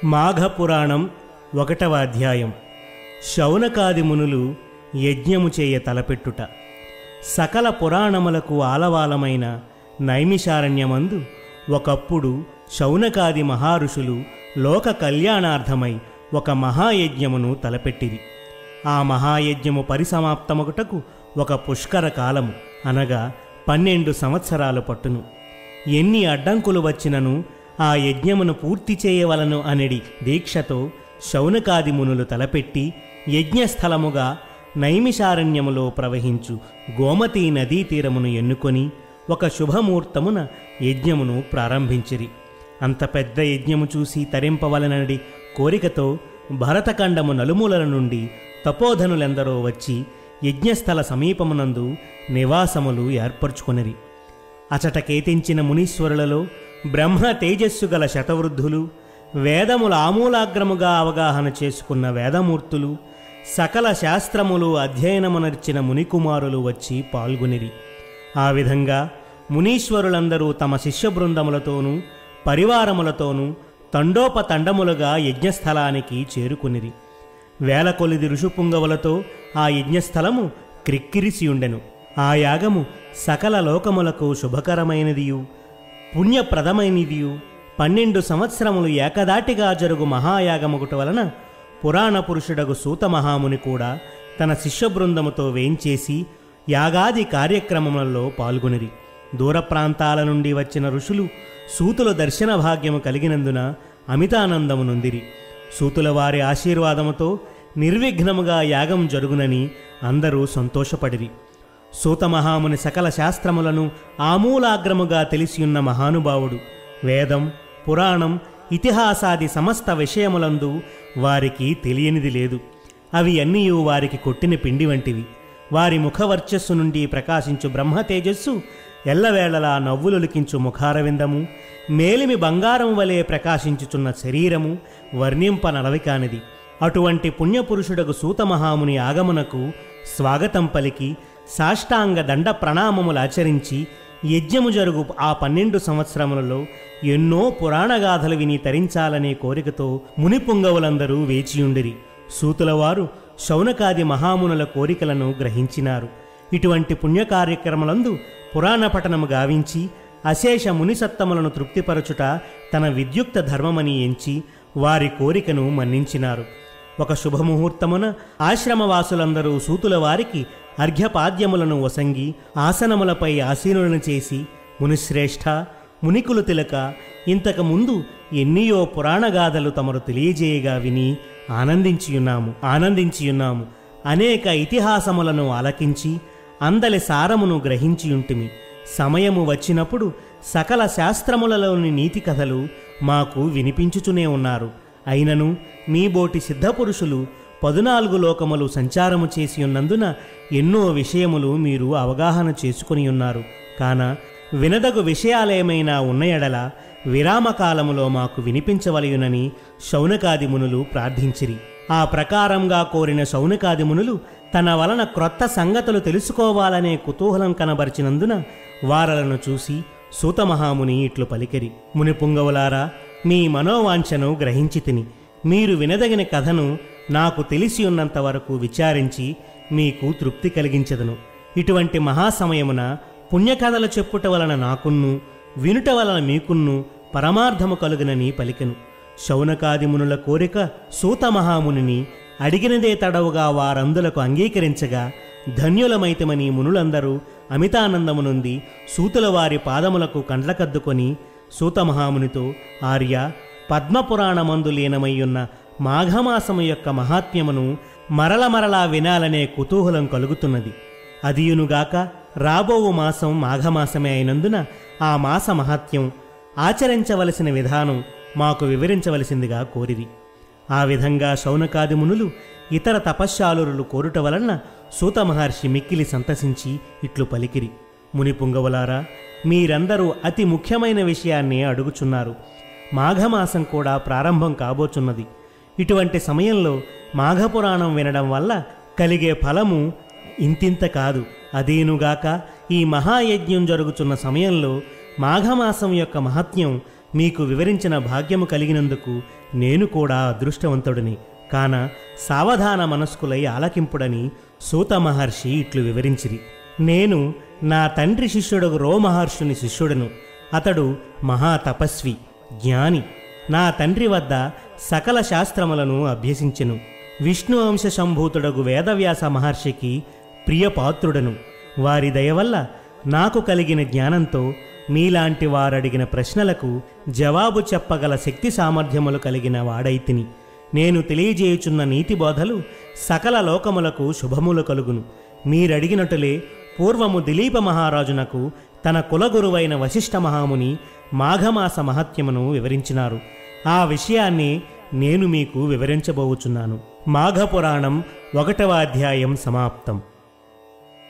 మాఘపురాణం 1వ అధ్యాయం. శౌనకాది మునులు యజ్ఞము చేయ తలపెట్టుట. సకల పురాణములకు ఆలవాలమైన నైమిషారణ్యమందు ఒకప్పుడు శౌనకాది మహారుషులు లోక కళ్యాణార్థమై ఒక మహాయజ్ఞమును తలపెట్టిరి. ఆ మహాయజ్ఞము పరిసమాప్తమగుటకు ఒక పుష్కర కాలము అనగా 12 సంవత్సరాలు పట్టును. ఎన్ని అడ్డంకులు వచ్చినను ఆ యజ్ఞమును పూర్తి చేయవలను అనడి దీక్షతో శౌనకాది మునులు తలపెట్టి యజ్ఞస్థలముగా నైమిషారణ్యములో ప్రవహించు గోమతీ నదీ తీరమును ఎన్నుకొని ఒక శుభముహూర్తమున యజ్ఞమును ప్రారంభించిరి. అంత పెద్ద యజ్ఞము చూసి తరింపవలనడి కోరికతో భరతఖండము నలుమూలల నుండి తపోధనులెందరో వచ్చి యజ్ఞస్థల సమీపమునందు నివాసములు ఏర్పరచుకొనిరి. అచటకేతించిన మునీశ్వరులలో బ్రహ్మ తేజస్సు గల శతవృద్ధులు, వేదముల ఆమూలాగ్రముగా అవగాహన చేసుకున్న వేదమూర్తులు, సకల శాస్త్రములు అధ్యయనమునర్చిన మునికుమారులు వచ్చి పాల్గొనిరి. ఆ విధంగా మునీశ్వరులందరూ తమ శిష్య బృందములతోనూ పరివారములతోనూ తండోపతండములుగా యజ్ఞస్థలానికి చేరుకునిరి. వేల కొలిది ఋషుపుంగవులతో ఆ యజ్ఞస్థలము క్రిక్కిరిసియుండెను. ఆ యాగము సకల లోకములకు శుభకరమైనదియు పుణ్యప్రదమైనదియు 12 సంవత్సరములు ఏకదాటిగా జరుగు మహాయాగముగుట వలన పురాణ పురుషుడగు సూత మహాముని కూడా తన శిష్య బృందముతో వేంచేసి యాగాది కార్యక్రమములలో పాల్గొనిరి. దూర ప్రాంతాల నుండి వచ్చిన ఋషులు సూతుల దర్శన భాగ్యము కలిగినందున అమితానందము నొందిరి. సూతుల వారి ఆశీర్వాదముతో నిర్విఘ్నముగా యాగం జరుగునని అందరూ సంతోషపడిరి. సూతమహాముని సకల శాస్త్రములను ఆమూలాగ్రముగా తెలిసియున్న మహానుభావుడు. వేదం, పురాణం, ఇతిహాసాది సమస్త విషయములందు వారికి తెలియనిది లేదు. అవి అన్నీయూ వారికి కొట్టిన పిండి వంటివి. వారి ముఖవర్చస్సు నుండి ప్రకాశించు బ్రహ్మ తేజస్సు ఎల్లవేళలా నవ్వులొలికించు ముఖారవిందము, మేలిమి బంగారం వలె ప్రకాశించుచున్న శరీరము వర్ణింపనలవికానిది. అటువంటి పుణ్యపురుషుడగు సూతమహాముని ఆగమనకు స్వాగతం పలికి సాష్టాంగ దండ ప్రణామములాచరించి యజ్ఞము జరుగు ఆ 12 సంవత్సరములలో ఎన్నో పురాణగాథలు విని తరించాలనే కోరికతో మునిపుంగవులందరూ వేచియుండిరి. సూతులవారు శౌనకాది మహామునుల కోరికలను గ్రహించినారు. ఇటువంటి పుణ్యకార్యక్రమలందు పురాణ పఠనము గావించి అశేష మునిసత్తములను తృప్తిపరచుట తన విద్యుక్త ధర్మమని ఎంచి వారి కోరికను మన్నించినారు. ఒక శుభముహూర్తమున ఆశ్రమవాసులందరూ సూతుల వారికి అర్ఘ్యపాద్యములను వసంగి ఆసనములపై ఆసీనులను చేసి, మునిశ్రేష్ఠ, మునికులు తిలక, ఇంతకు ముందు ఎన్నియో పురాణగాథలు తమరు తెలియజేయగా విని ఆనందించియున్నాము. అనేక ఇతిహాసములను ఆలకించి అందలి సారమును గ్రహించియుంటిమి. సమయము వచ్చినప్పుడు సకల శాస్త్రములలోని నీతి కథలు మాకు వినిపించుచునే ఉన్నారు. అయినను మీబోటి సిద్ధపురుషులు 14 లోకములు సంచారము చేసి ఉన్నందున ఎన్నో విషయములు మీరు అవగాహన చేసుకుని ఉన్నారు. కాన వినదగు విషయాలేమైనా ఉన్న ఎడల విరామకాలములో మాకు వినిపించవలయునని శౌనకాది మునులు ప్రార్థించిరి. ఆ ప్రకారంగా కోరిన శౌనకాది మునులు తన వలన క్రొత్త సంగతులు తెలుసుకోవాలనే కుతూహలం కనబరిచినందున వారలను చూసి సూతమహాముని ఇట్లు పలికిరి. మునిపుంగవులారా, మీ మనోవాంఛను గ్రహించితిని. మీరు వినదగిన కథను నాకు తెలిసి ఉన్నంత వరకు విచారించి మీకు తృప్తి కలిగించదను. ఇటువంటి మహాసమయమున పుణ్యకథలు చెప్పుట వలన నాకున్ను, వినుట వలన మీకున్ను పరమార్థము కలుగునని పలికెను. శౌనకాది మునుల కోరిక సూతమహామునిని అడిగినదే తడవుగా వారందులకు అంగీకరించగా ధన్యులమైతమని మునులందరూ అమితానందము నొంది సూతుల వారి పాదములకు కండ్లకద్దుకొని సూతమహామునితో, ఆర్య, పద్మపురాణమందు లీనమయ్యున్న మాఘమాసము యొక్క మహాత్మ్యమును మరలా వినాలనే కుతూహలం కలుగుతున్నది. అదియునుగాక రాబోవు మాసం మాఘమాసమే అయినందున ఆ మాస మహాత్మ్యం, ఆచరించవలసిన విధానం మాకు వివరించవలసిందిగా కోరిరి. ఆ విధంగా శౌనకాది మునులు ఇతర తపశ్శాలురులు కోరుట వలన సూతమహర్షి మిక్కిలి సంతసించి ఇట్లు పలికిరి. మునిపుంగవులారా, మీరందరూ అతి ముఖ్యమైన విషయాన్ని అడుగుచున్నారు. మాఘమాసం కూడా ప్రారంభం కాబోచున్నది. ఇటువంటి సమయంలో మాఘపురాణం వినడం వల్ల కలిగే ఫలము ఇంతింత కాదు. అదేనుగాక ఈ మహాయజ్ఞం జరుగుతున్న సమయంలో మాఘమాసం యొక్క మహత్యం మీకు వివరించిన భాగ్యము కలిగినందుకు నేను కూడా అదృష్టవంతుడిని. కాన సావధాన మనస్కులై ఆలకింపుడని సూత మహర్షి ఇట్లు వివరించిరి. నేను నా తండ్రి శిష్యుడు రోమహర్షుని శిష్యుడను. అతడు మహాతపస్వి, జ్ఞాని. నా తండ్రి వద్ద సకల శాస్త్రములను అభ్యసించెను. విష్ణు అంశ సంభూతుడగు వేదవ్యాస మహర్షికి ప్రియపాత్రుడను. వారి దయవల్ల నాకు కలిగిన జ్ఞానంతో మీలాంటి వారడిగిన ప్రశ్నలకు జవాబు చెప్పగల శక్తి సామర్థ్యములు కలిగిన వాడైతిని. నేను తెలియజేయుచున్న నీతి బోధలు సకల లోకములకు శుభములు కలుగును. మీరడిగినట్టులే పూర్వము దిలీప మహారాజునకు తన కులగురువైన వశిష్ఠ మహాముని మాఘమాస మహత్యమును వివరించినారు. ఆ విషయాన్ని నేను మీకు వివరించబోచున్నాను. మాఘపురాణం 1వ అధ్యాయం సమాప్తం.